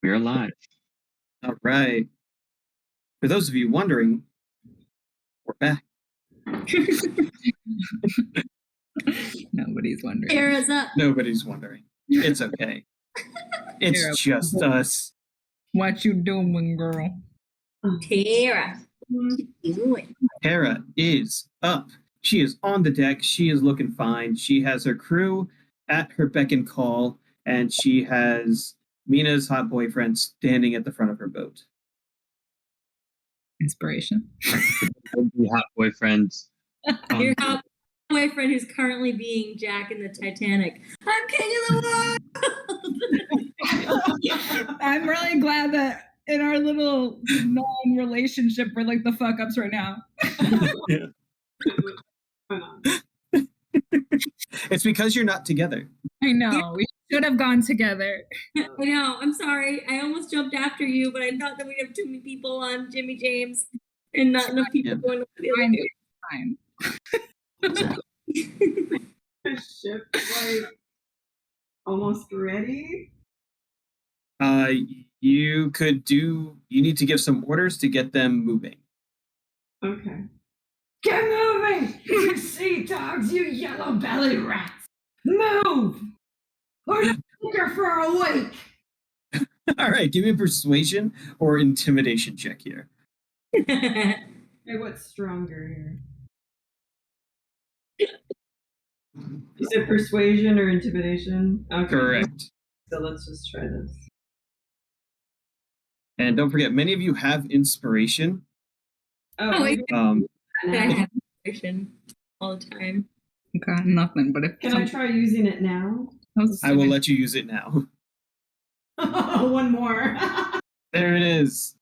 We're alive. All right. For those of you wondering, we're back. Nobody's wondering. Tara's up. Nobody's wondering. It's okay. It's Tara, just us. What you doing, girl? Tara. What you doing? Tara is up. She is on the deck. She is looking fine. She has her crew at her beck and call, and she has Mina's hot boyfriend standing at the front of her boat. Inspiration. Hot boyfriends. Your hot boyfriend who's currently being Jack in the Titanic. I'm king of the world! I'm really glad that in our little non-relationship, we're like the fuck ups right now. Yeah. It's because you're not together. I know. We should have gone together. I know. I'm sorry. I almost jumped after you, but I thought that we'd have too many people on Jimmy James and not enough people going to the other two. Fine. The ship like almost ready. You need to give some orders to get them moving. Okay. Get moving, you sea dogs, you yellow belly rats! Move! Or you're for a week. All right, give me a persuasion or intimidation check here. Hey, what's stronger here? Is it persuasion or intimidation? Okay. Correct. So let's just try this. And don't forget, many of you have inspiration. I have inspiration all the time. Got nothing, but if Can I try using it now? I will let you use it now. One more. There it is.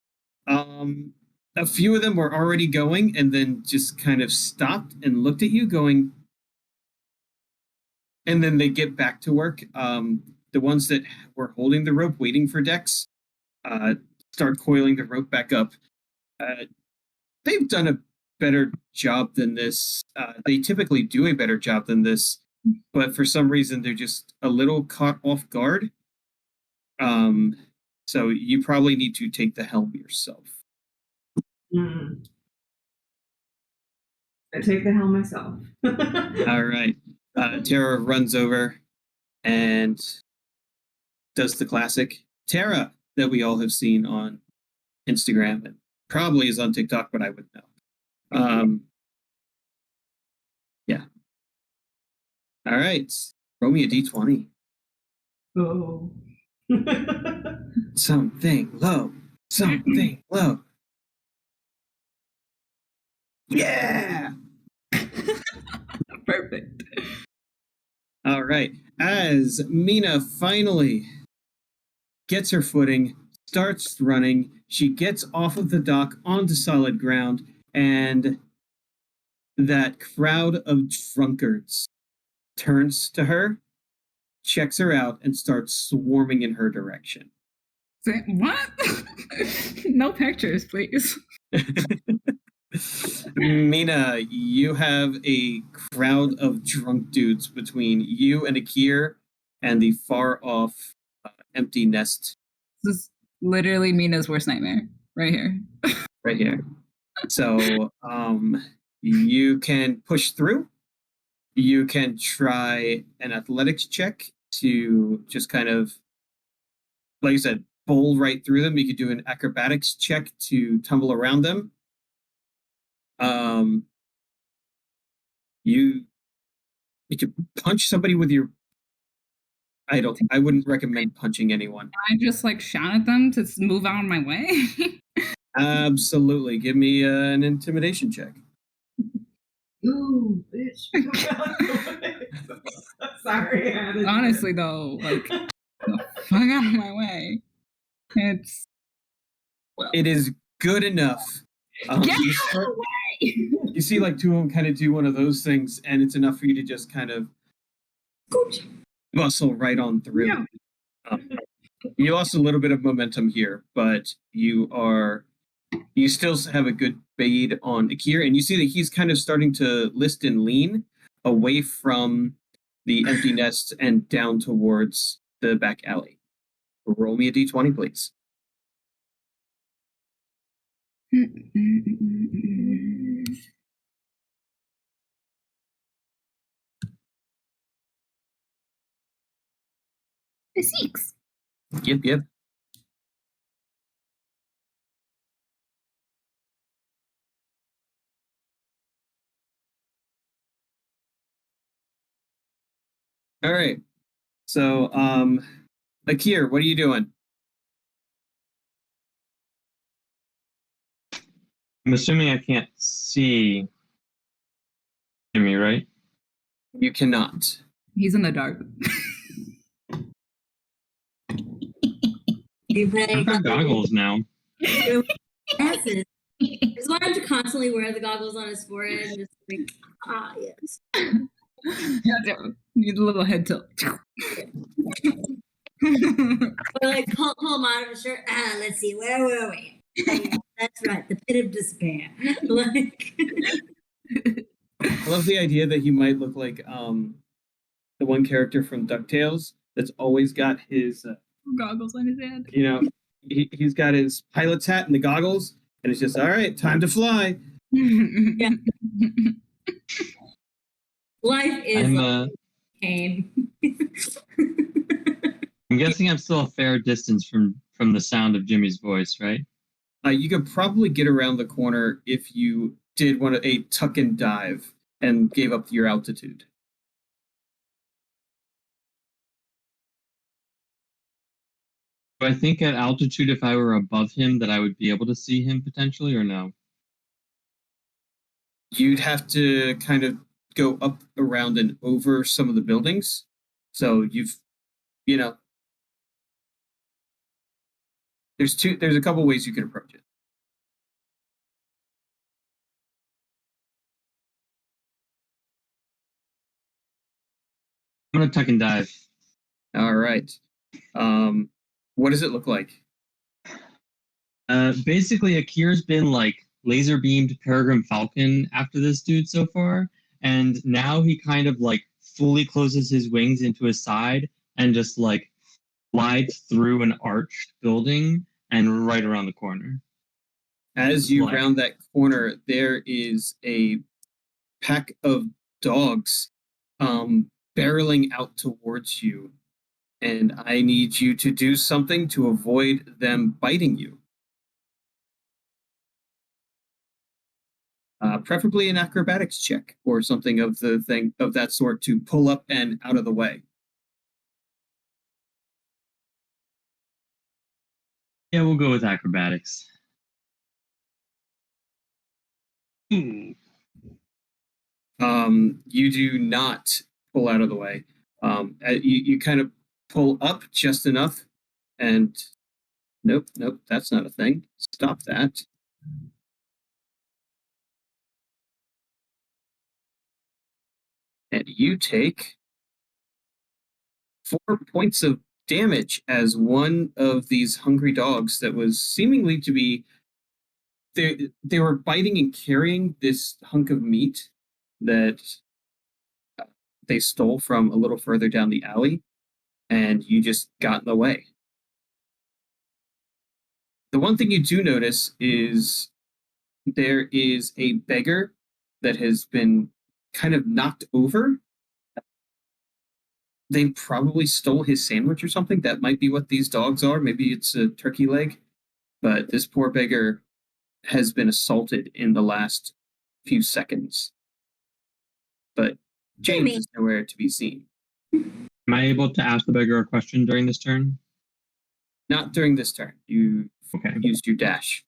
A few of them were already going and then just kind of stopped and looked at you going, and then they get back to work. The ones that were holding the rope, waiting for Dex, start coiling the rope back up. They've done a better job than this. They typically do a better job than this, but for some reason they're just a little caught off guard. So you probably need to take the helm yourself. I take the helm myself. All right. Tara runs over and does the classic Tara that we all have seen on Instagram and probably is on TikTok, but I would know. Yeah. All right. Roll me a d20. Oh. Something low. Something low. Yeah. Perfect. All right. As Mina finally gets her footing, starts running, she gets off of the dock onto solid ground, and that crowd of drunkards turns to her, checks her out, and starts swarming in her direction. What? No pictures, please. Mina, you have a crowd of drunk dudes between you and Akir and the far off empty nest. This is literally Mina's worst nightmare right here. Right here. So you can push through. You can try an athletics check to just kind of, like I said, bowl right through them. You could do an acrobatics check to tumble around them. You could punch somebody with your. I wouldn't recommend punching anyone. I just like shout at them to move out of my way. Absolutely. Give me an intimidation check. Ooh, bitch. Sorry. Honestly, though, like, the fuck out of my way. It is good enough. Get you out of the way! You see, like, two of them kind of do one of those things, and it's enough for you to just kind of bustle right on through. Yeah. You lost a little bit of momentum here, but you still have a good bead on Akir, and you see that he's kind of starting to list and lean away from the empty nest and down towards the back alley. Roll me a d20, please. A 6. Yep. All right. So, Akir, what are you doing? I'm assuming I can't see Jimmy, right? You cannot. He's in the dark. You play I've got goggles now. glasses. I just want him to constantly wear the goggles on his forehead and just like, yes. Need a little head tilt. Or like pull him out of his shirt. Let's see, where were we? Oh, yeah, that's right, the pit of despair. Like I love the idea that he might look like the one character from DuckTales that's always got his Goggles on his head. He's got his pilot's hat and the goggles, and it's just all right, time to fly. Yeah. Life is I'm pain. I'm guessing I'm still a fair distance from the sound of Jimmy's voice, right? You could probably get around the corner if you did a tuck and dive and gave up your altitude. Do I think at altitude, if I were above him, that I would be able to see him potentially, or no? You'd have to kind of go up, around, and over some of the buildings. So there's a couple ways you could approach it. I'm gonna tuck and dive. All right. What does it look like? Basically, Akir's been like laser beamed Peregrine Falcon after this dude so far, and now he kind of like fully closes his wings into his side and just like slides through an arched building and right around the corner. As you round that corner, there is a pack of dogs barreling out towards you, and I need you to do something to avoid them biting you. Preferably an acrobatics check or something of that sort to pull up and out of the way. Yeah, we'll go with acrobatics. You do not pull out of the way. You kind of pull up just enough, and nope, that's not a thing. Stop that. And you take 4 points of damage as one of these hungry dogs that was seemingly to be they were biting and carrying this hunk of meat that they stole from a little further down the alley, and you just got in the way. The one thing you do notice is there is a beggar that has been kind of knocked over. They probably stole his sandwich or something. That might be what these dogs are. Maybe it's a turkey leg. But this poor beggar has been assaulted in the last few seconds. But James is nowhere to be seen. Am I able to ask the beggar a question during this turn? Not during this turn. You used your dash.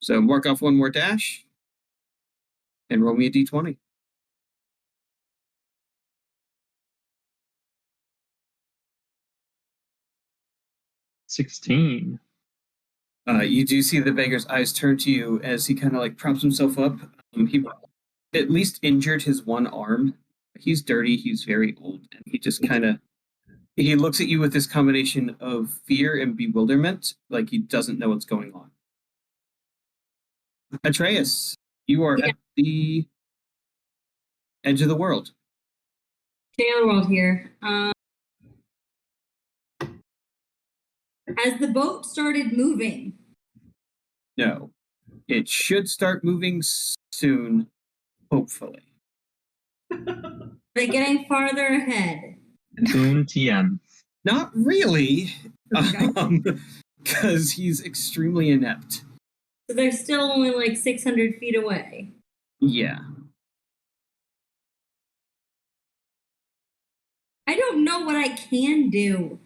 So mark off one more dash and roll me a d20. $16. You do see the beggar's eyes turn to you as he kind of like props himself up. He at least injured his one arm. He's dirty. He's very old, and he just he looks at you with this combination of fear and bewilderment, like he doesn't know what's going on. Atreus, you are at the edge of the world. King of the world here. Has the boat started moving? No. It should start moving soon, hopefully. They're getting farther ahead. Boom TM. Not really, Okay. because he's extremely inept. So they're still only like 600 feet away. Yeah. I don't know what I can do.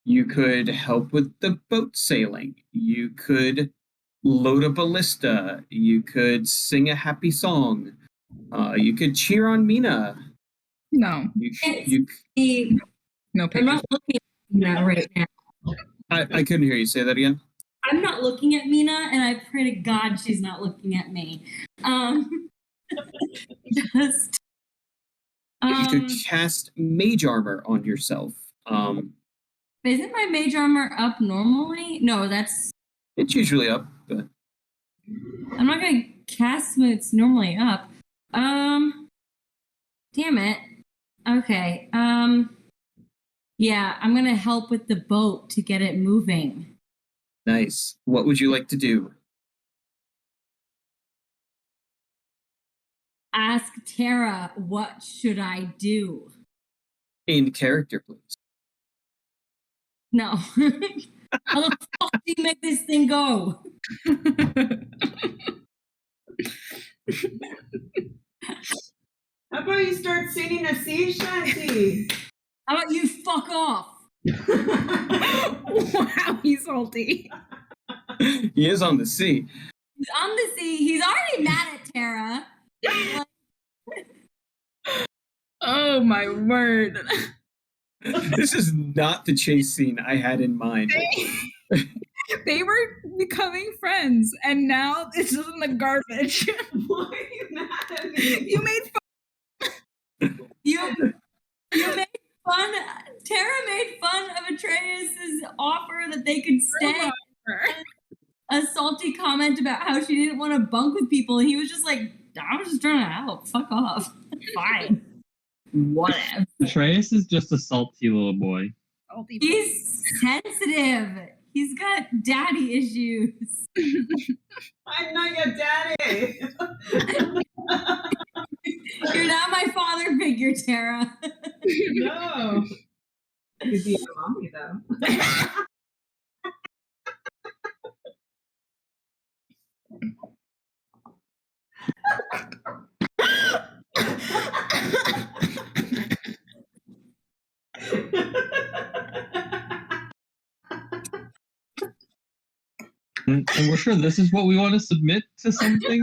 You could help with the boat sailing. You could load a ballista. You could sing a happy song. You could cheer on Mina. No, You no I'm pictures. not looking at Mina right now. I couldn't hear you say that again. I'm not looking at Mina, and I pray to God she's not looking at me. Just. You could cast mage armor on yourself. Isn't my mage armor up normally? No, that's. It's usually up, but I'm not gonna cast when it's normally up. Damn it. Okay. Yeah, I'm gonna help with the boat to get it moving. nice. What would you like to do? Ask Tara, what should I do? In character, please. No. How the fuck do you make this thing go? How about you start singing a sea shanty? How about you fuck off? Wow, he's salty. He is on the sea. He's on the sea. He's already mad at Tara. Oh my word. This is not the chase scene I had in mind. They were becoming friends, and now this is in the garbage. Why are you mad at me? You made You made fun. Tara made fun of Atreus' offer that they could stay. fun. A salty comment about how she didn't want to bunk with people, and he was just like, "I was just trying to help. Fuck off. Fine. Whatever." Atreus is just a salty little boy. Salty. He's sensitive. He's got daddy issues. I'm not your daddy. You're not my father figure, Tara. No. You'd be a mommy though. And we're sure this is what we want to submit to something.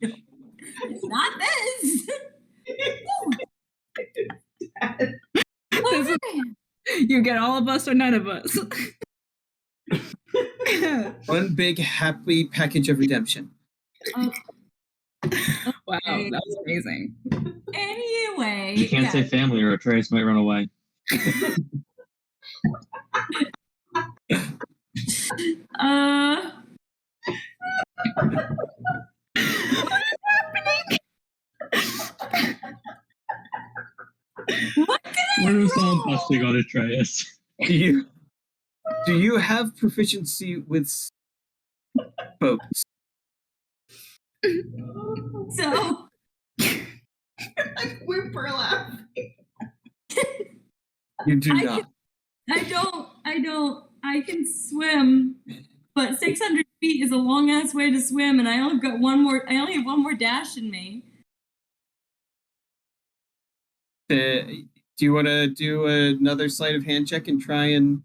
It's not this. This is- you get all of us or none of us. One big happy package of redemption. Wow, that was amazing. Anyway, You can't say family or Atreus might run away. What can I Where was someone roll? busting on Atreus? Do you have proficiency with boats? So Like whimper laugh. You do I not. I don't. I can swim, but 600 feet is a long ass way to swim, and I only have one more dash in me. Do you want to do another sleight of hand check and try and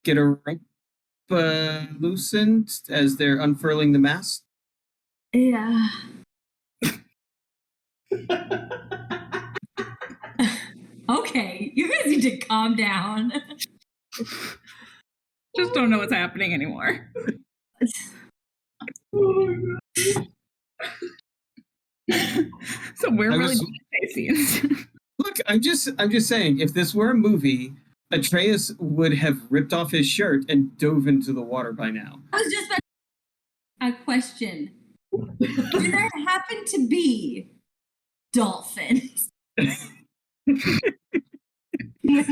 get a rope loosened as they're unfurling the mast? Yeah. Okay, you guys need to calm down. Just don't know what's happening anymore. So we're I really was- doing chase scenes. Look, I'm just saying, if this were a movie, Atreus would have ripped off his shirt and dove into the water by now. I was just about a question. Do there happen to be dolphins? Because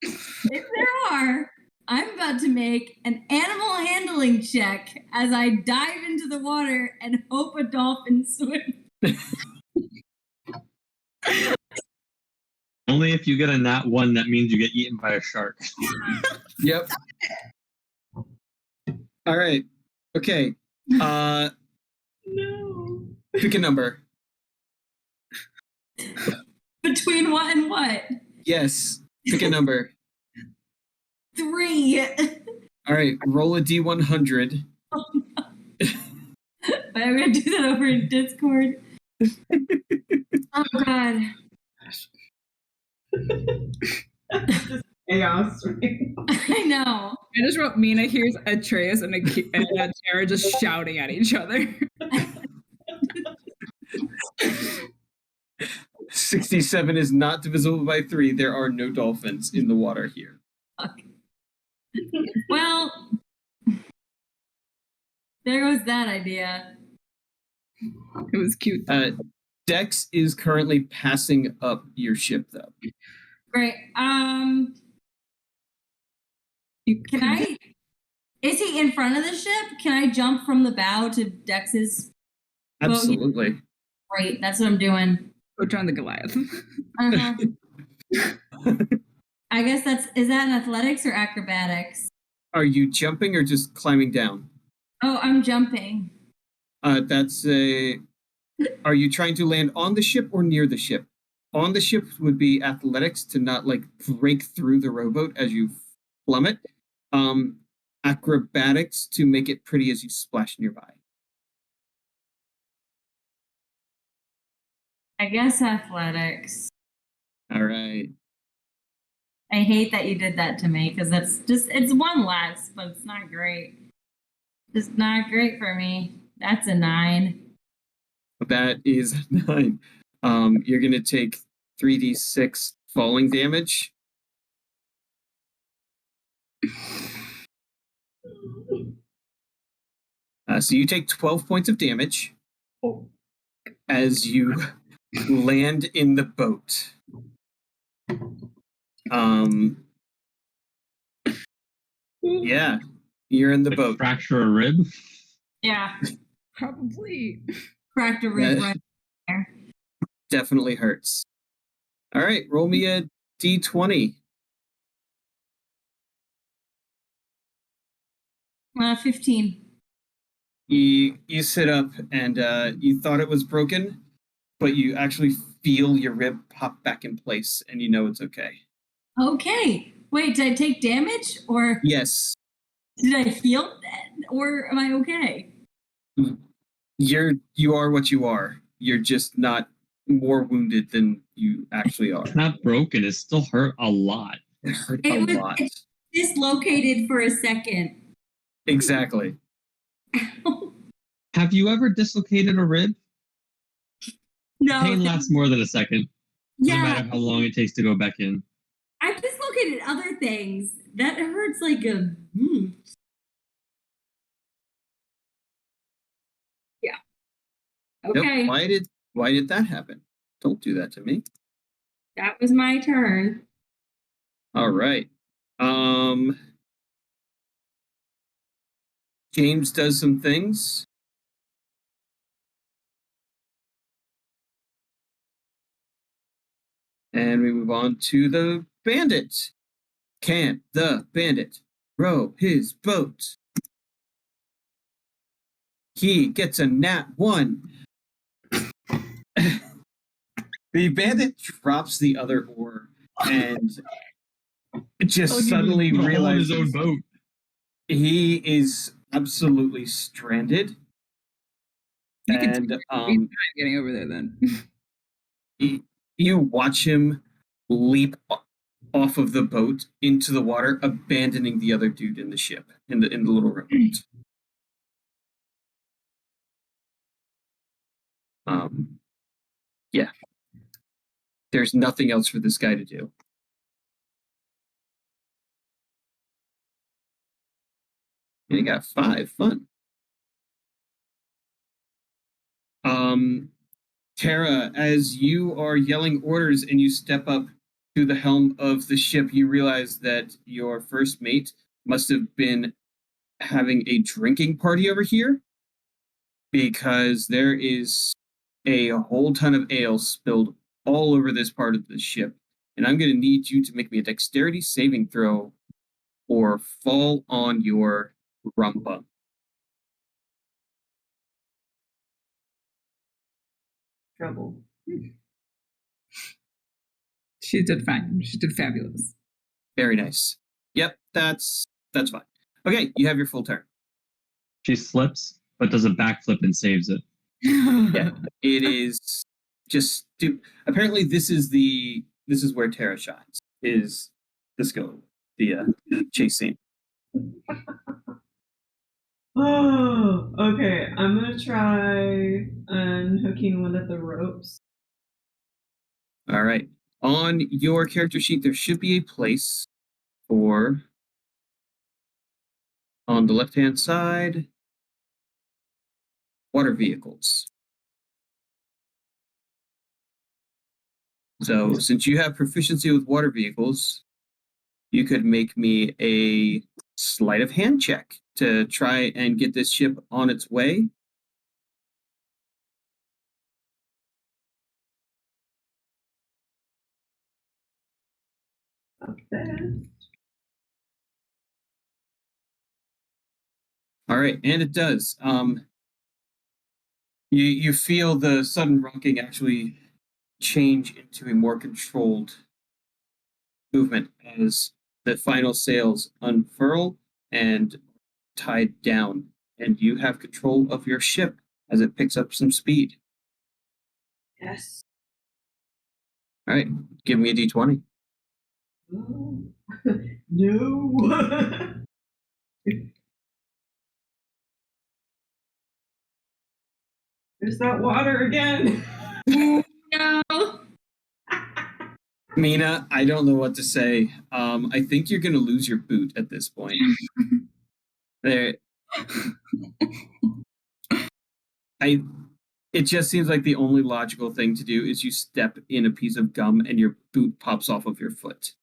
if there are, I'm about to make an animal handling check as I dive into the water and hope a dolphin swims. Only if you get a nat 1, that means you get eaten by a shark. Yep. All right. Okay. No. Pick a number. Between what and what? Yes. Pick a number. 3. All right. Roll a d100. But I'm gonna do that over in Discord. Oh god. Chaos. Right? I know. I just wrote Mina hears Atreus and Tara just shouting at each other. 67 is not divisible by 3. There are no dolphins in the water here. Fuck. Well, there goes that idea. It was cute. Dex is currently passing up your ship, though. Great. Can I? Is he in front of the ship? Can I jump from the bow to Dex's? Absolutely. Great. That's what I'm doing. Go John the Goliath. Uh-huh. I guess is that in athletics or acrobatics? Are you jumping or just climbing down? Oh, I'm jumping. That's a. Are you trying to land on the ship or near the ship? On the ship would be athletics to not like break through the rowboat as you plummet. Acrobatics to make it pretty as you splash nearby. I guess athletics. All right. I hate that you did that to me because it's one less, but it's not great. Just not great for me. That's a 9. That is a 9. You're going to take 3d6 falling damage. So you take 12 points of damage as you land in the boat. Yeah, you're in the Like boat. fracture a rib. Yeah, Probably. cracked a rib right there. Definitely hurts. All right, roll me a d20. 15. You sit up and you thought it was broken, but you actually feel your rib pop back in place and you know it's okay. Okay. Wait, did I take damage or Yes, did I heal or am I okay? you are what you are. You're just not more wounded than you actually are. It's not broken. It still hurt a lot. It hurt It a was- lot. Dislocated for a second. Exactly. Have you ever dislocated a rib? No. Pain lasts more than a second, no Yeah, matter how long it takes to go back in. I've dislocated other things. That hurts like a. Yeah. Okay, Nope. Why did that happen? Don't do that to me. that was my turn. All right. James does some things. And we move on to the bandit. Can the bandit row his boat? He gets a nat 1. The bandit drops the other oar and just suddenly On his realizes own boat. he is absolutely stranded. You can And getting over there then. you watch him leap off of the boat into the water, abandoning the other dude in the ship, in the little rowboat. Yeah. There's nothing else for this guy to do. And he got 5. Fun. Tara, as you are yelling orders and you step up to the helm of the ship, you realize that your first mate must have been having a drinking party over here because there is a whole ton of ale spilled all over this part of the ship. And I'm going to need you to make me a dexterity saving throw or fall on your rumba. Trouble. She did fine. She did fabulous. Very nice. Yep, that's fine. Okay, you have your full turn. She slips, but does a backflip and saves it. Yeah, it is just apparently this is where Tara shines. Is this go the chase scene? Oh, okay. I'm gonna try unhooking one of the ropes. All right. On your character sheet, there should be a place for on the left-hand side water vehicles. So since you have proficiency with water vehicles, you could make me a sleight of hand check to try and get this ship on its way. Up there. All right, and it does. You feel the sudden rocking actually change into a more controlled movement as the final sails unfurl and tied down, and you have control of your ship as it picks up some speed. Yes. All right, give me a d20. Oh. No. There's that water again. No. Mina, I don't know what to say. I think you're going to lose your boot at this point. There, it just seems like the only logical thing to do is you step in a piece of gum and your boot pops off of your foot.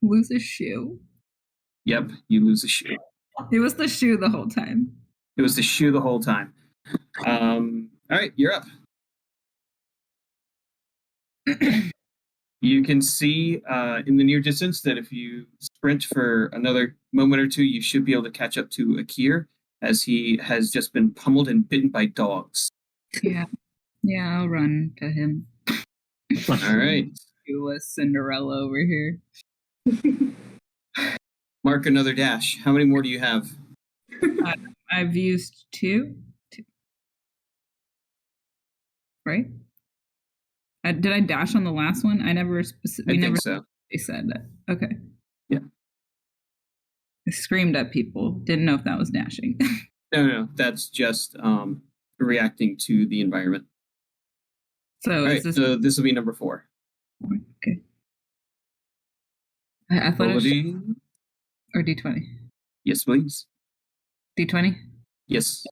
Lose a shoe. Yep, you lose a shoe. It was the shoe the whole time. It was the shoe the whole time. All right, you're up. You can see in the near distance that if you sprint for another moment or two, you should be able to catch up to Akir as he has just been pummeled and bitten by dogs. Yeah. Yeah, I'll run to him. All right. Shoeless Cinderella over here. Mark another dash. How many more do you have? I've used two. Right? Did I dash on the last one? I never specifically. I think so. Said that. Okay. Yeah. I screamed at people. Didn't know if that was dashing. No. That's just reacting to the environment. So all right. So this will be number 4. Okay. Athletics or D20? Yes, please. D20? Yes.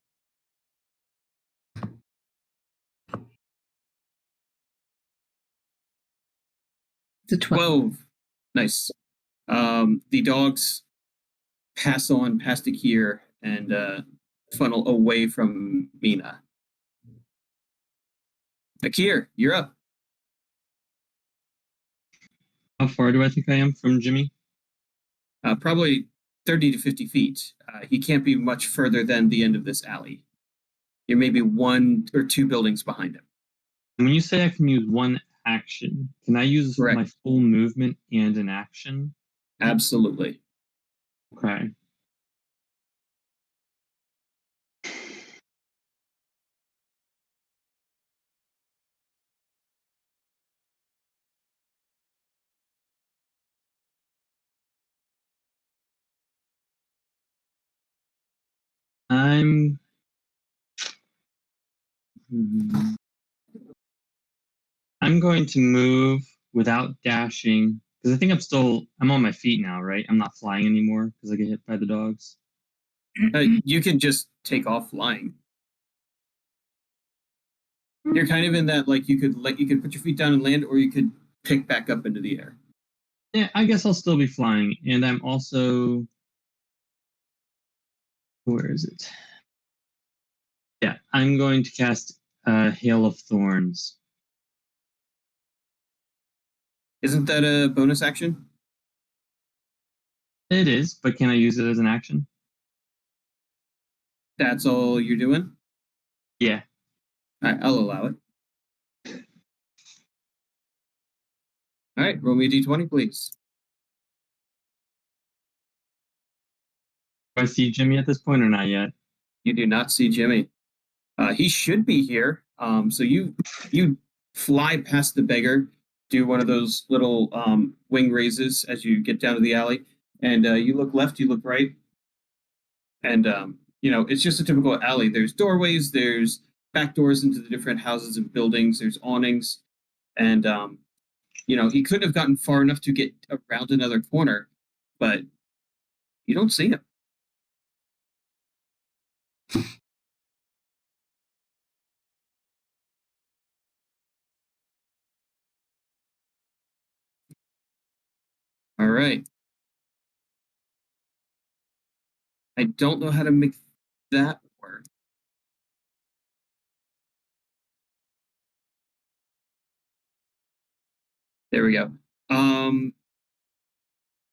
It's a 12. Nice. The dogs pass on past Akir and funnel away from Mina. Akir, you're up. How far do I think I am from Jimmy? Probably 30 to 50 feet. He can't be much further than the end of this alley. You're maybe 1 or 2 buildings behind him. When you say I can use one action, can I use Correct. my full movement and an action? Absolutely. Okay. I'm going to move without dashing because I think I'm on my feet now, right? I'm not flying anymore because I get hit by the dogs. You can just take off flying. You're kind of in that like you could put your feet down and land, or you could pick back up into the air. Yeah, I guess I'll still be flying, and I'm also. Where is it? Yeah, I'm going to cast Hail of Thorns. Isn't that a bonus action? It is, but can I use it as an action? That's all you're doing? Yeah. All right, I'll allow it. All right, roll me a d20, please. Do I see Jimmy at this point or not yet? You do not see Jimmy. He should be here. So you fly past the beggar, do one of those little wing raises as you get down to the alley, and you look left, you look right, and it's just a typical alley. There's doorways, there's back doors into the different houses and buildings, there's awnings, and he couldn't have gotten far enough to get around another corner, but you don't see him. All right. I don't know how to make that work. There we go.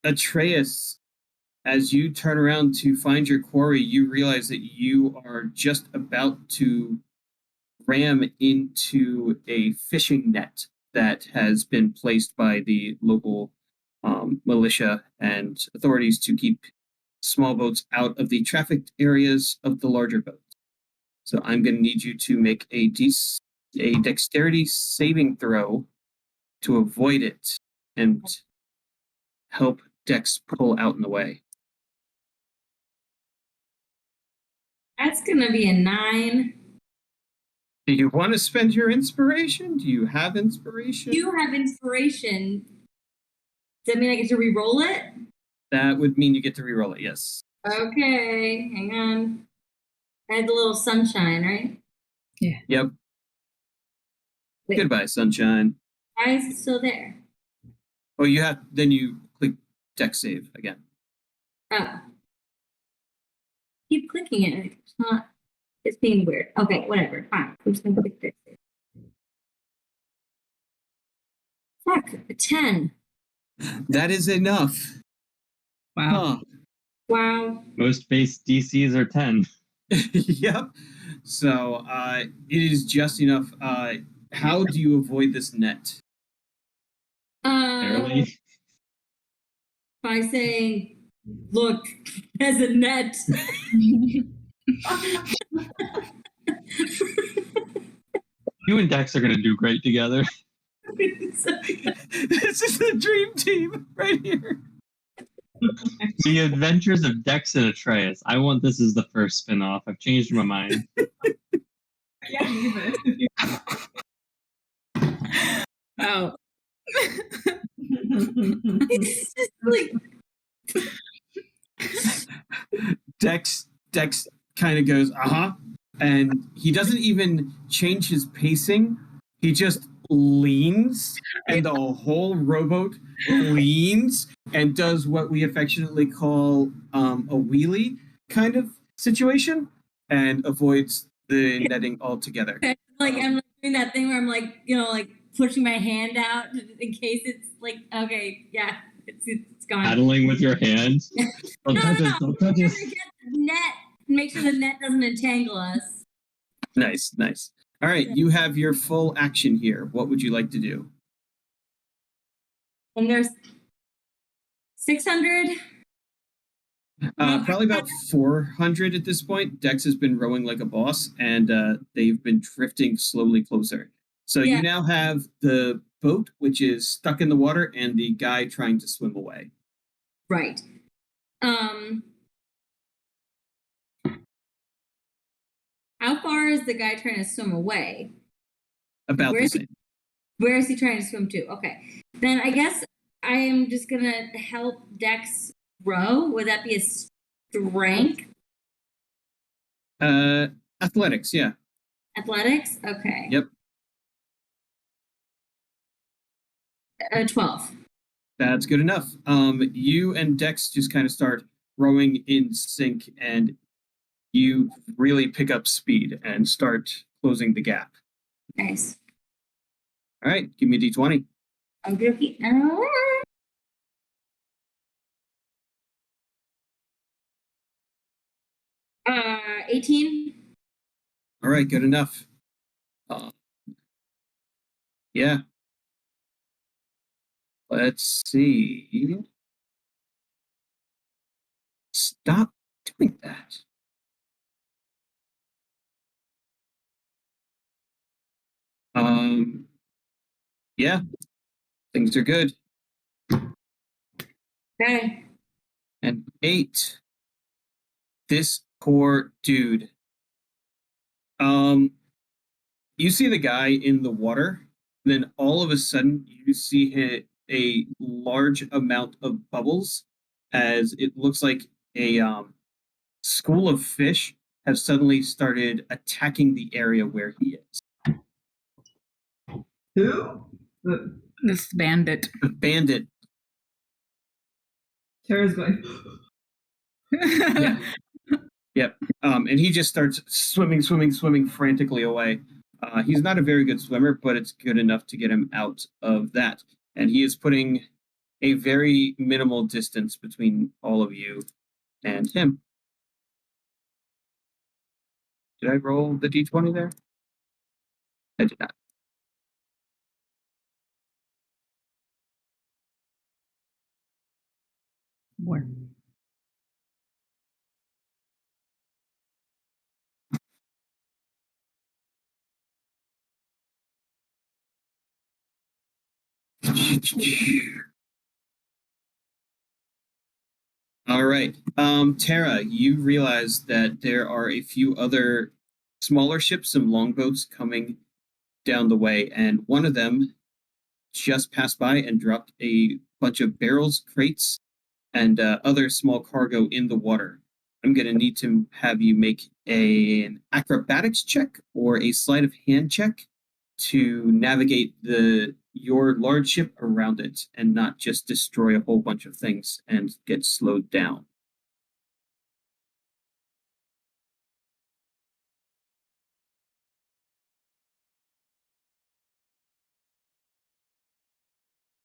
Atreus, as you turn around to find your quarry, you realize that you are just about to ram into a fishing net that has been placed by the local militia and authorities to keep small boats out of the trafficked areas of the larger boats. So I'm going to need you to make a dexterity saving throw to avoid it and help Dex pull out in the way. That's gonna be a 9. Do you want to spend your inspiration? Do you have inspiration? You have inspiration. Does that mean I get to re-roll it? That would mean you get to re-roll it, yes. Okay, hang on. I had the little sunshine, right? Yep. Wait. Goodbye, sunshine. Why is it still there? Oh, then you click Dex save again. Oh. Keep clicking it. It's being weird. Okay, whatever. Fine. I'm just gonna click this. Fuck, a 10. That is enough. Wow. Wow. Most base DCs are 10. Yep. So it is just enough. How do you avoid this net? Barely. By saying, look, there's a net. You and Dex are going to do great together. This is the dream team right here. The Adventures of Dex and Atreus. I want this as the first spin-off. I've changed my mind. Yeah, even. Wow. It's just like, Dex kind of goes, and he doesn't even change his pacing. He just leans, and the whole rowboat leans and does what we affectionately call a wheelie kind of situation and avoids the netting altogether. like I'm like doing that thing where I'm like, like pushing my hand out in case it's like, okay, yeah, it's gone. Paddling with your hands. Don't touch us. Don't touch us. Get the net. Make sure the net doesn't entangle us. Nice. All right, you have your full action here. What would you like to do? And there's 600. Probably about 400 at this point. Dex has been rowing like a boss, and they've been drifting slowly closer. So Yeah. you now have the boat, which is stuck in the water, and the guy trying to swim away. Right. How far is the guy trying to swim away? About Where the is he- same. Where is he trying to swim to? Okay. Then I guess I am just going to help Dex row. Would that be a strength? Athletics, yeah. Athletics? Okay. Yep. 12. That's good enough. You and Dex just kind of start rowing in sync, and you really pick up speed and start closing the gap. Nice. All right, give me a d20. Okay. 18. All right, good enough. Yeah. Let's see. Stop doing that. Yeah, things are good. Okay. And 8. This poor dude. You see the guy in the water, then all of a sudden you see a large amount of bubbles as it looks like a school of fish have suddenly started attacking the area where he is. Who? This bandit. The bandit. Tara's going. Yeah. Yep. And he just starts swimming frantically away. He's not a very good swimmer, but it's good enough to get him out of that. And he is putting a very minimal distance between all of you and him. Did I roll the d20 there? I did not. Where? All right. Tara, you realize that there are a few other smaller ships, some longboats coming down the way, and one of them just passed by and dropped a bunch of barrels, crates, and other small cargo in the water. I'm going to need to have you make an acrobatics check or a sleight of hand check to navigate your large ship around it and not just destroy a whole bunch of things and get slowed down.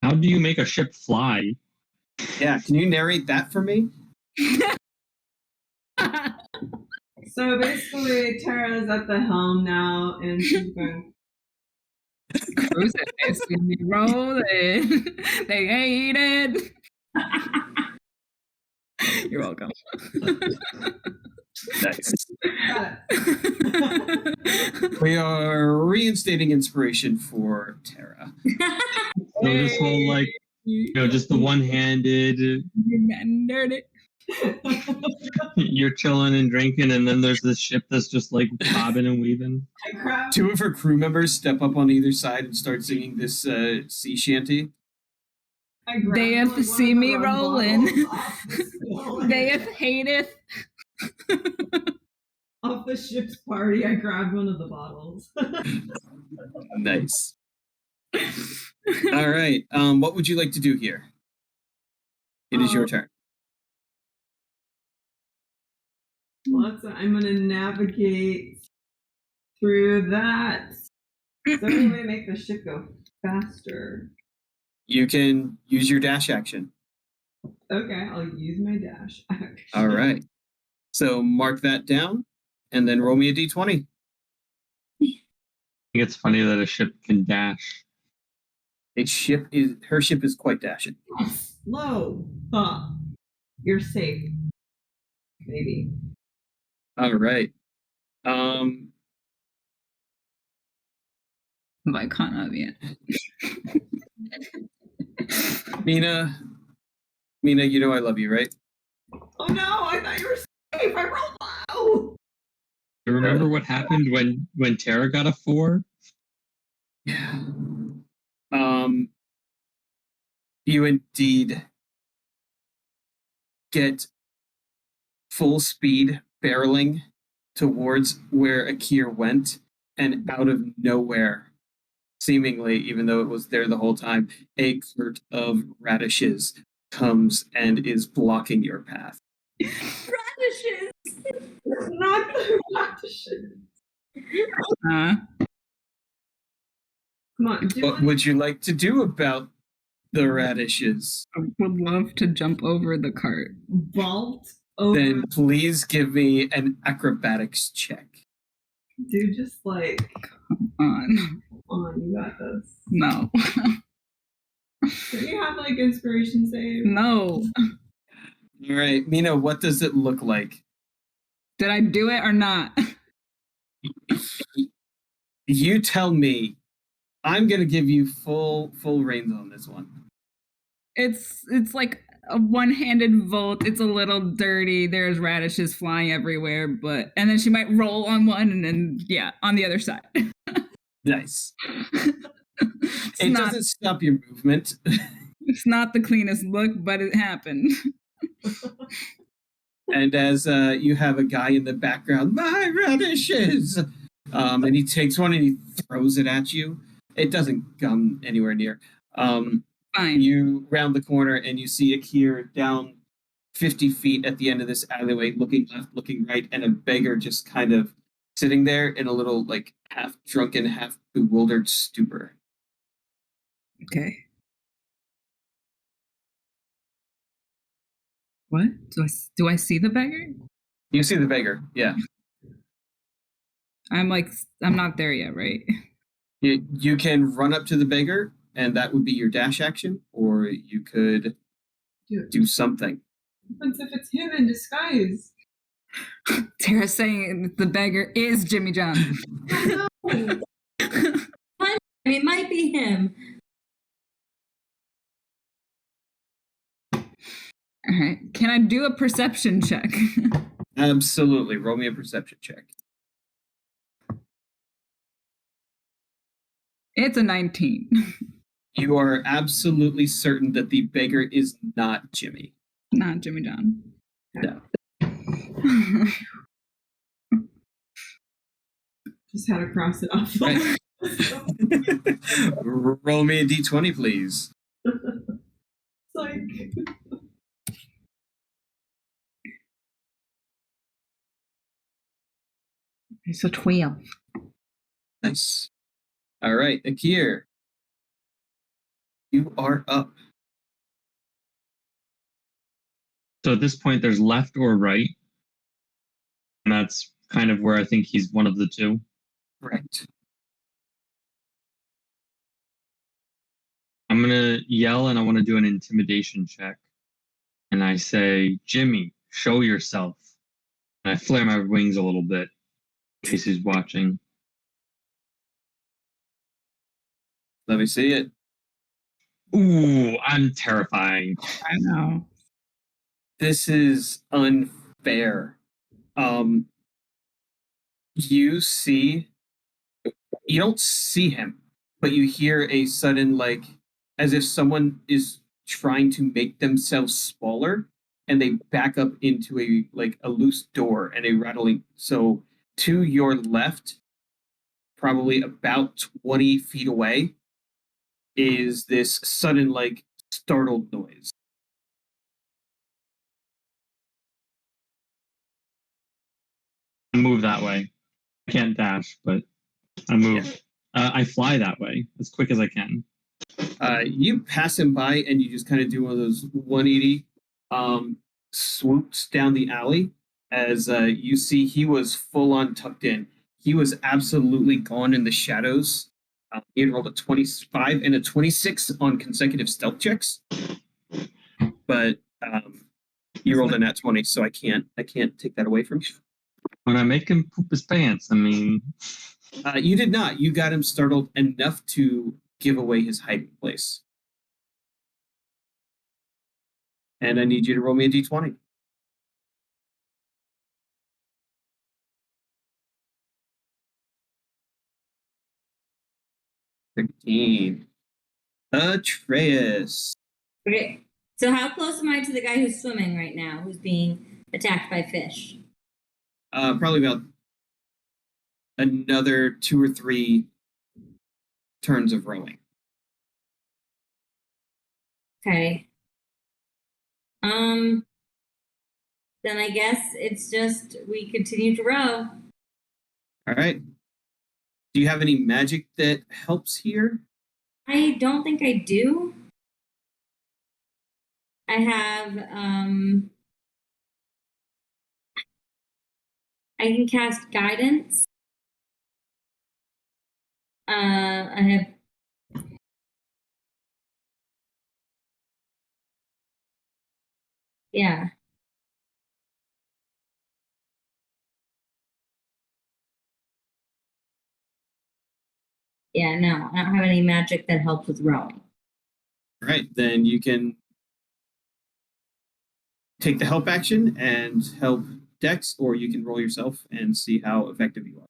How do you make a ship fly? Yeah, can you narrate that for me? So basically, Tara's at the helm now, and she's going. Cruising, they see me rolling. They hate it. You're welcome. Nice. Got it. We are reinstating inspiration for Tara. So this whole like, just the one-handed, Remembered it. you're chilling and drinking, and then there's this ship that's just like bobbing and weaving. I grabbed. 2 of her crew members step up on either side and start singing this sea shanty. I grabbed They have like, to one see of the me rum rolling. bottles off the They have hateth. off the ship's party. I grabbed one of the bottles. Nice. All right. What would you like to do here? It is your turn. I'm gonna navigate through that. Is there any way to make the ship go faster? You can use your dash action. Okay, I'll use my dash action. All right. So mark that down and then roll me a d20. I think it's funny that a ship can dash. Her ship is quite dashing. Slow. You're safe. Maybe. All right. I can't have yet. Mina, you know I love you, right? Oh no, I thought you were safe. I rolled low. You remember what happened when Tara got a 4? Yeah. You indeed get full speed barreling towards where Akir went, and out of nowhere, seemingly, even though it was there the whole time, a cart of radishes comes and is blocking your path. Radishes. Not the radishes. Uh, Come on, do What it. would you like to do about the radishes? I would love to jump over the cart. Vault over. Then please give me an acrobatics check. Dude, just like, On. come on, you got this. No. Do you have like inspiration save? No. All right, Mina, what does it look like? Did I do it or not? You tell me. I'm gonna give you full reins on this one. It's like a one-handed vault. It's a little dirty. There's radishes flying everywhere, and then she might roll on one and then on the other side. Nice. It's It not, doesn't stop your movement. it's not the cleanest look, but it happened. And as you have a guy in the background, my radishes, and he takes one and he throws it at you. It doesn't come anywhere near. Fine. You round the corner and you see Akir down 50 feet at the end of this alleyway, looking left, looking right, and a beggar just kind of sitting there in a little like half drunken, half bewildered stupor. Okay. What? Do I see the beggar? You see the beggar, yeah. I'm not there yet, right? You can run up to the beggar, and that would be your dash action, or you could do something. What if it's him in disguise? Tara's saying the beggar is Jimmy John. No. It might be him. All right. Can I do a perception check? Absolutely. Roll me a perception check. It's a 19. You are absolutely certain that the beggar is not Jimmy. Not Jimmy John. No. Just had to cross it off. Right. Roll me a d20, please. It's like, It's a 12. Nice. All right, Akir. You are up. So at this point, there's left or right. And that's kind of where I think he's one of the two. Correct. I'm going to yell and I want to do an intimidation check. And I say, Jimmy, show yourself. And I flare my wings a little bit in case he's watching. Let me see it. Ooh, I'm terrifying. I know. This is unfair. You don't see him, but you hear a sudden, like, as if someone is trying to make themselves smaller, and they back up into a loose door and a rattling. So to your left, probably about 20 feet away, is this sudden, like, startled noise. I move that way. I can't dash, but I move. Yeah. I fly that way as quick as I can. You pass him by and you just kind of do one of those 180 swoops down the alley as you see he was full on tucked in. He was absolutely gone in the shadows. He had rolled a 25 and a 26 on consecutive stealth checks, but you rolled a nat 20, so I can't take that away from you. When I make him poop his pants, I mean, You did not. You got him startled enough to give away his hiding place. And I need you to roll me a d20. $15. Atreus. Okay. So how close am I to the guy who's swimming right now, who's being attacked by fish? Probably about another 2 or 3 turns of rowing. Okay. Then I guess it's just we continue to row. All right. Do you have any magic that helps here? I don't think I do. I have I can cast guidance. I have yeah. Yeah, no, I don't have any magic that helps with rowing. All right, then you can take the help action and help Dex, or you can roll yourself and see how effective you are.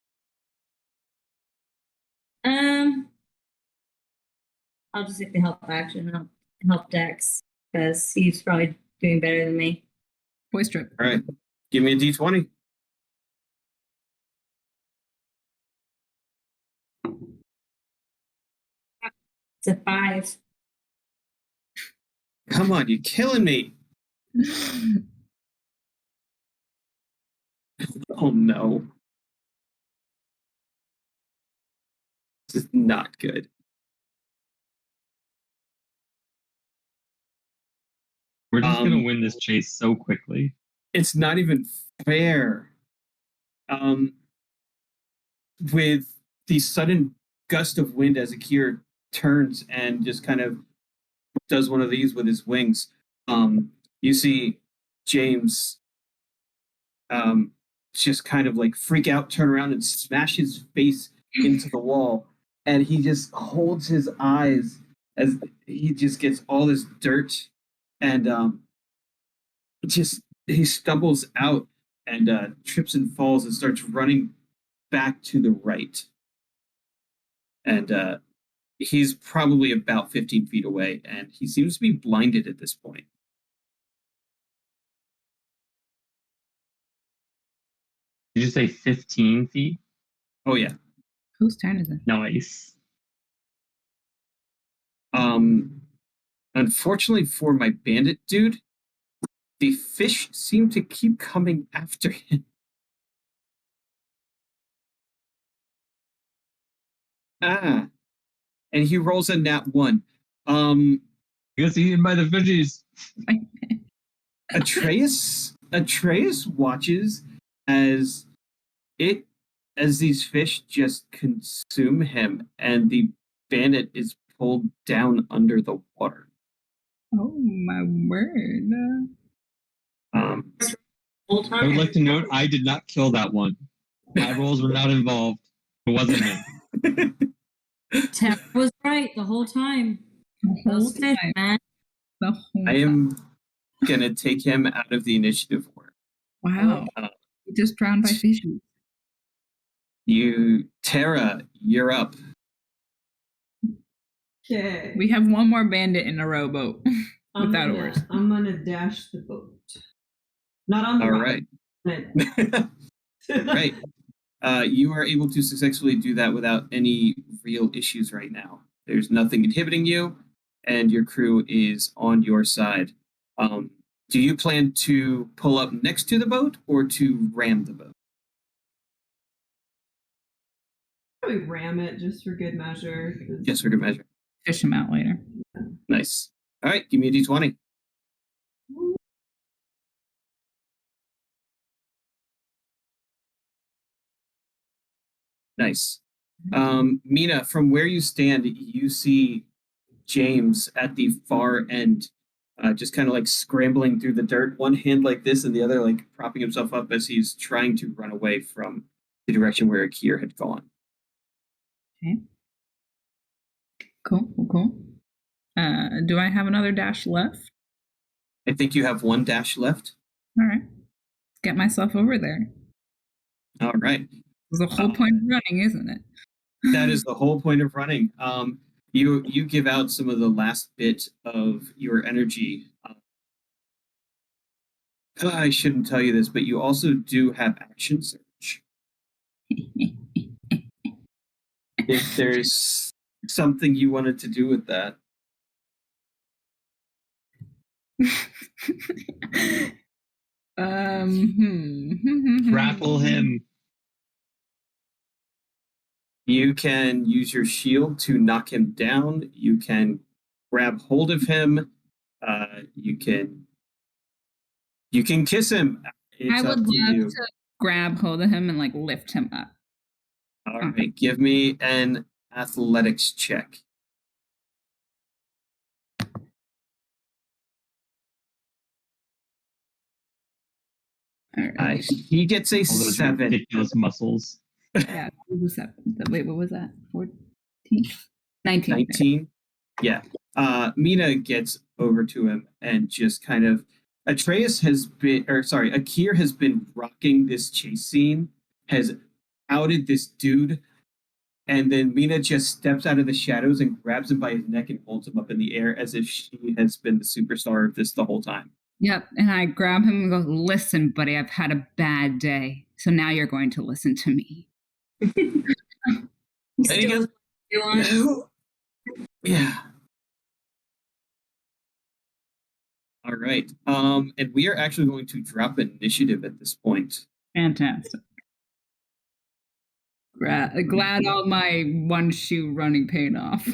I'll just take the help action and help Dex because he's probably doing better than me. Voice trip. All right, give me a d20. It's a 5. Come on, you're killing me. Oh no. This is not good. We're just gonna win this chase so quickly. It's not even fair. With the sudden gust of wind as Akir turns and just kind of does one of these with his wings, you see James just kind of like freak out, turn around, and smash his face into the wall. And he just holds his eyes as he just gets all this dirt, and just he stumbles out and trips and falls and starts running back to the right. And he's probably about 15 feet away, and he seems to be blinded at this point. Did you say 15 feet? Oh yeah. Whose turn is it? Nice. Unfortunately for my bandit dude, the fish seem to keep coming after him. And he rolls a nat 1. He gets eaten by the fishies. Atreus watches as these fish just consume him, and the bandit is pulled down under the water. Oh my word. Whole time. I would like to note I did not kill that one. My rolls were not involved. It wasn't me. Tara was right the whole time. The whole Those fish, time. man. The whole I time. am gonna take him out of the initiative order. Wow. He just drowned by fishes. Tara, you're up. Okay. We have one more bandit in a rowboat without oars. I'm gonna dash the boat. Not on the All rock. right. Right. You are able to successfully do that without any real issues right now. There's nothing inhibiting you, and your crew is on your side. Do you plan to pull up next to the boat or to ram the boat? Probably ram it just for good measure. Just for good measure. Fish him out later. Nice. All right, give me a d20. Nice. Mina, from where you stand, you see James at the far end, just kind of like scrambling through the dirt, one hand like this and the other like propping himself up as he's trying to run away from the direction where Akir had gone. Okay. Cool. Do I have another dash left? I think you have one dash left. All right. Let's get myself over there. All right. It's the whole point of running, isn't it? That is the whole point of running. You give out some of the last bit of your energy. I shouldn't tell you this, but you also do have action surge. If there's something you wanted to do with that. Grapple him. You can use your shield to knock him down. You can grab hold of him. You can kiss him. It's I would up to love you. to grab hold of him and like lift him up. All right, give me an athletics check. All right. He gets a All those 7. ridiculous muscles. Yeah, it was 7. Wait, what was that? 14? 19. 19. Yeah. Mina gets over to him and just kind of Akir has been rocking this chase scene, has outed this dude, and then Mina just steps out of the shadows and grabs him by his neck and holds him up in the air as if she has been the superstar of this the whole time. Yep. And I grab him and go, listen, buddy, I've had a bad day. So now you're going to listen to me. And he goes, "No." Yeah. All right. And we are actually going to drop initiative at this point. Fantastic. Glad all my one shoe running paid off.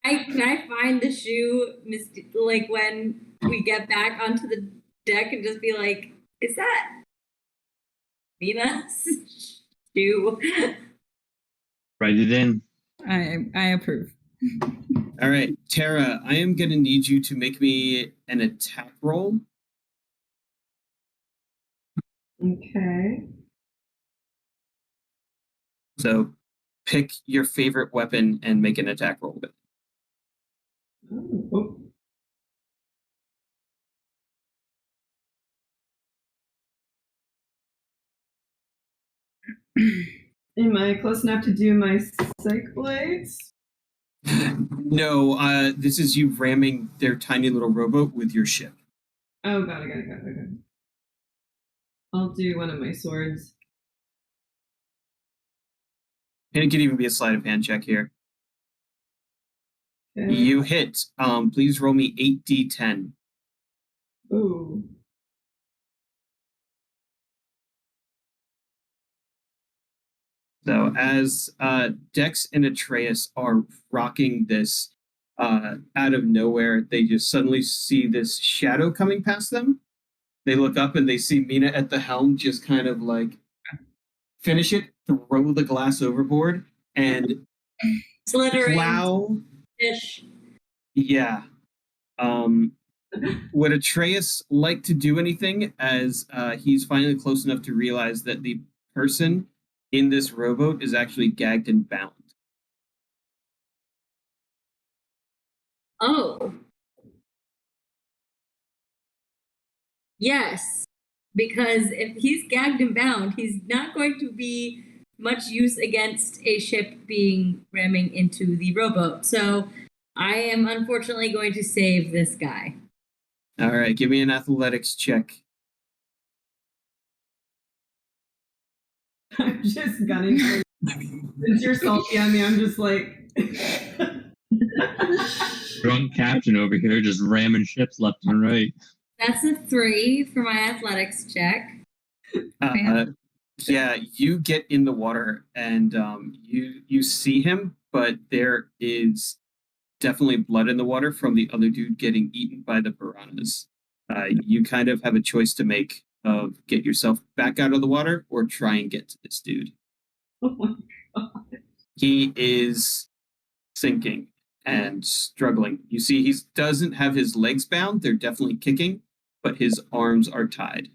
Can I find the shoe, like when we get back onto the deck, and just be like, "Is that Mina's shoe?" Write it in. I approve. All right, Tara, I am going to need you to make me an attack roll. Okay. So pick your favorite weapon and make an attack roll with it. Oh. Am I close enough to do my psych blades? No, this is you ramming their tiny little rowboat with your ship. Oh, got it. I'll do one of my swords. And it could even be a sleight of hand check here. Okay. You hit. Please roll me 8d10. Ooh. So as Dex and Atreus are rocking this out of nowhere, they just suddenly see this shadow coming past them. They look up and they see Mina at the helm just kind of like finish it, throw the glass overboard, and Slithering plow. fish. Yeah. Would Atreus like to do anything as he's finally close enough to realize that the person in this rowboat is actually gagged and bound? Oh. Yes. Because if he's gagged and bound, he's not going to be much use against a ship being ramming into the rowboat. So I am unfortunately going to save this guy. All right, give me an athletics check. I'm just gunning for since you're salty on me, I'm just like Drunk captain over here just ramming ships left and right. That's a 3 for my athletics check. Yeah, you get in the water and you see him, but there is definitely blood in the water from the other dude getting eaten by the piranhas. You kind of have a choice to make of get yourself back out of the water or try and get to this dude. oh my god. He is sinking and struggling. You see, he doesn't have his legs bound. They're definitely kicking, but his arms are tied.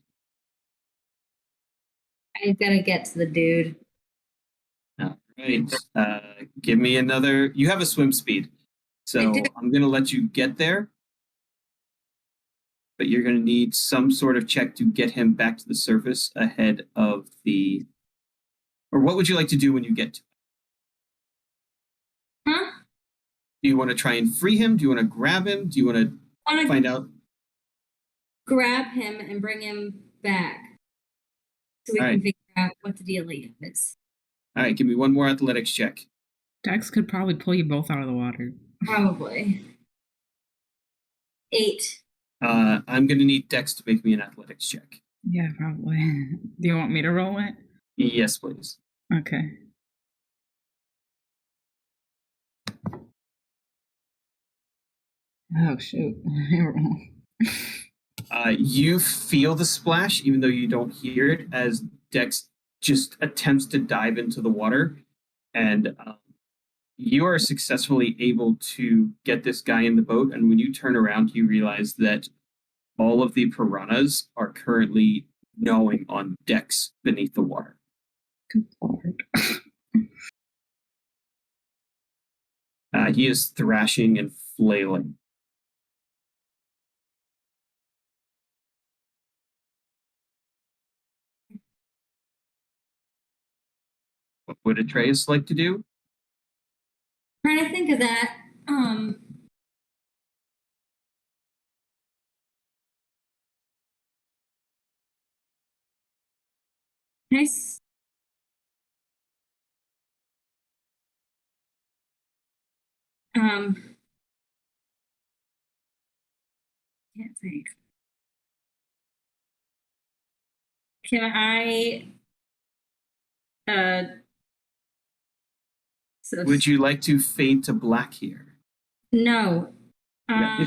I'm gonna get to the dude. All right. Give me another. You have a swim speed, so I'm going to let you get there. But you're going to need some sort of check to get him back to the surface ahead of the. Or what would you like to do when you get to it? Huh? Do you want to try and free him? Do you want to grab him? Do you want to find out? Grab him and bring him back so we All can right. figure out what the dealio is. All right, give me one more athletics check. Dex could probably pull you both out of the water. Probably. 8. I'm going to need Dex to make me an athletics check. Yeah, probably. Do you want me to roll it? Yes, please. Okay. Oh shoot! You feel the splash, even though you don't hear it, as Dex just attempts to dive into the water, and you are successfully able to get this guy in the boat. And when you turn around, you realize that all of the piranhas are currently gnawing on Dex beneath the water. Good lord. He is thrashing and flailing. What would Atreus like to do? Trying to think of that. Nice. Can't think. Can I? So Would you like to fade to black here? No. Yeah,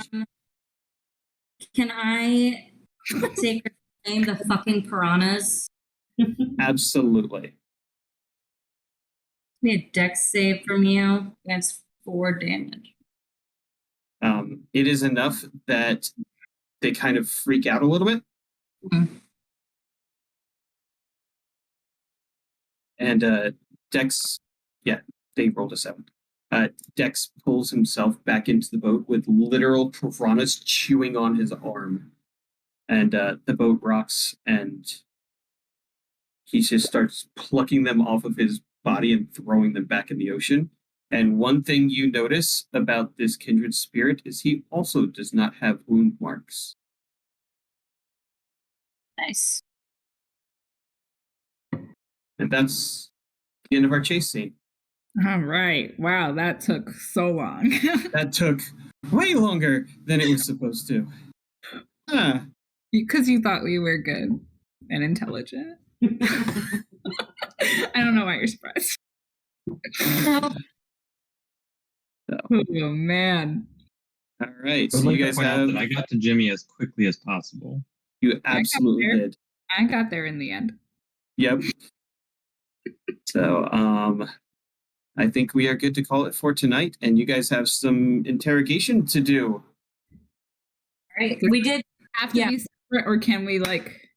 Can I sacred flame the fucking piranhas? Absolutely. Need a dex save from you. That's 4 damage. It is enough that they kind of freak out a little bit. Mhm. And Dex, yeah, they rolled a 7. Dex pulls himself back into the boat with literal piranhas chewing on his arm. And the boat rocks, and he just starts plucking them off of his body and throwing them back in the ocean. And one thing you notice about this kindred spirit is he also does not have wound marks. Nice. And that's the end of our chase scene. All right. Wow, that took so long. That took way longer than it was supposed to. Because you thought we were good and intelligent. I don't know why you're surprised. No. Oh man. All right, I so would you like to guys point out have... that I got to Jimmy as quickly as possible. You absolutely there. did. I got there in the end. Yep. So, I think we are good to call it for tonight, and you guys have some interrogation to do. All right. We did. Have to Yeah. be separate, or can we like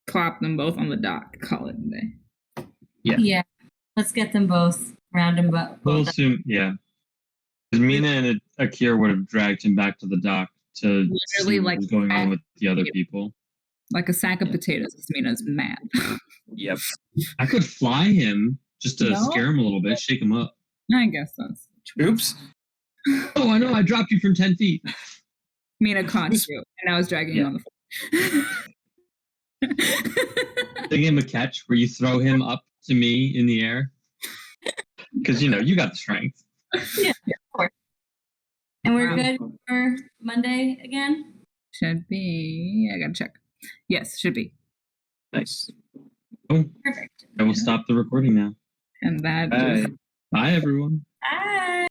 plop them both on the dock? Call it a day. Yeah. Let's get them both. Round them both. We'll assume, yeah. Because Mina and Akir would have dragged him back to the dock to Literally, see what like, was going on with the other people. Like a sack of potatoes. Mina's mad. Yep. I could fly him just to No? scare him a little bit, shake him up. I guess that's. Oops. Oh, I know, I dropped you from 10 feet. Mina caught you, and I was dragging you on the floor. They gave him a catch where you throw him up to me in the air. Because, you got the strength. Yeah, of course. And we're Wow. good for Monday again? Should be. I gotta check. Yes, should be. Nice. Oh, Perfect. I will stop the recording now. And that Bye. is Bye, everyone. Bye.